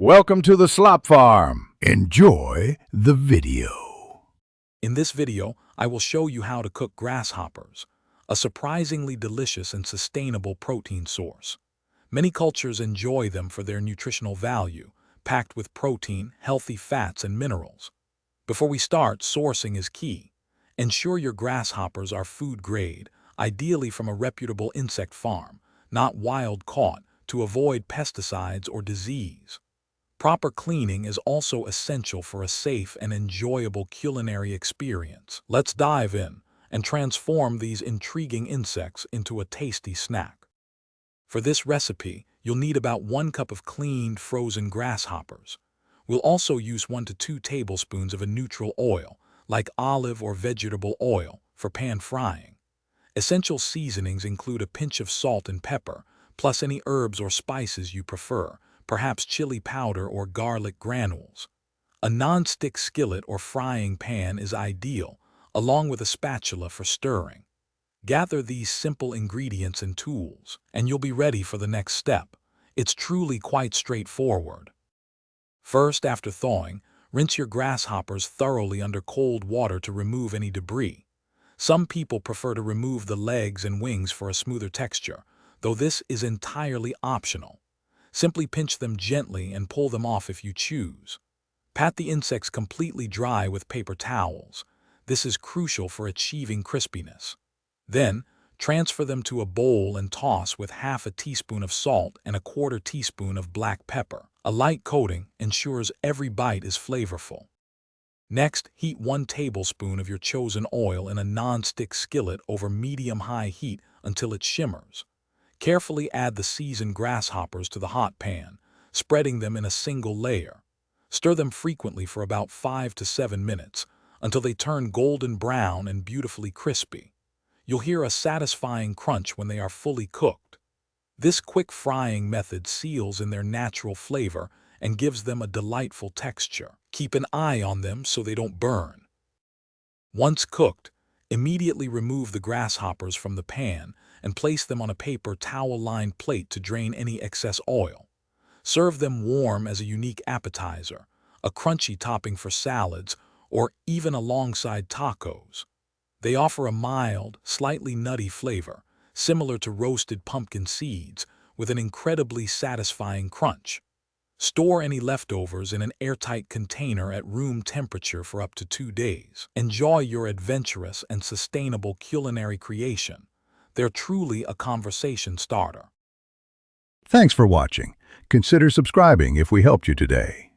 Welcome to the Slop Farm. Enjoy the video. In this video, I will show you how to cook grasshoppers, a surprisingly delicious and sustainable protein source. Many cultures enjoy them for their nutritional value, packed with protein, healthy fats, and minerals. Before we start, sourcing is key. Ensure your grasshoppers are food grade, ideally from a reputable insect farm, not wild caught, to avoid pesticides or disease. Proper cleaning is also essential for a safe and enjoyable culinary experience. Let's dive in and transform these intriguing insects into a tasty snack. For this recipe, you'll need about 1 cup of cleaned frozen grasshoppers. We'll also use 1 to 2 tablespoons of a neutral oil, like olive or vegetable oil, for pan frying. Essential seasonings include a pinch of salt and pepper, plus any herbs or spices you prefer, perhaps chili powder or garlic granules. A non-stick skillet or frying pan is ideal, along with a spatula for stirring. Gather these simple ingredients and tools, and you'll be ready for the next step. It's truly quite straightforward. First, after thawing, rinse your grasshoppers thoroughly under cold water to remove any debris. Some people prefer to remove the legs and wings for a smoother texture, though this is entirely optional. Simply pinch them gently and pull them off if you choose. Pat the insects completely dry with paper towels. This is crucial for achieving crispiness. Then, transfer them to a bowl and toss with half a teaspoon of salt and a 1/4 teaspoon of black pepper. A light coating ensures every bite is flavorful. Next, heat 1 tablespoon of your chosen oil in a non-stick skillet over medium-high heat until it shimmers. Carefully add the seasoned grasshoppers to the hot pan, spreading them in a single layer. Stir them frequently for about 5 to 7 minutes until they turn golden brown and beautifully crispy. You'll hear a satisfying crunch when they are fully cooked. This quick frying method seals in their natural flavor and gives them a delightful texture. Keep an eye on them so they don't burn. Once cooked, immediately remove the grasshoppers from the pan and place them on a paper towel-lined plate to drain any excess oil. Serve them warm as a unique appetizer, a crunchy topping for salads, or even alongside tacos. They offer a mild, slightly nutty flavor, similar to roasted pumpkin seeds, with an incredibly satisfying crunch. Store any leftovers in an airtight container at room temperature for up to 2 days. Enjoy your adventurous and sustainable culinary creation. They're truly a conversation starter. Thanks for watching. Consider subscribing if we helped you today.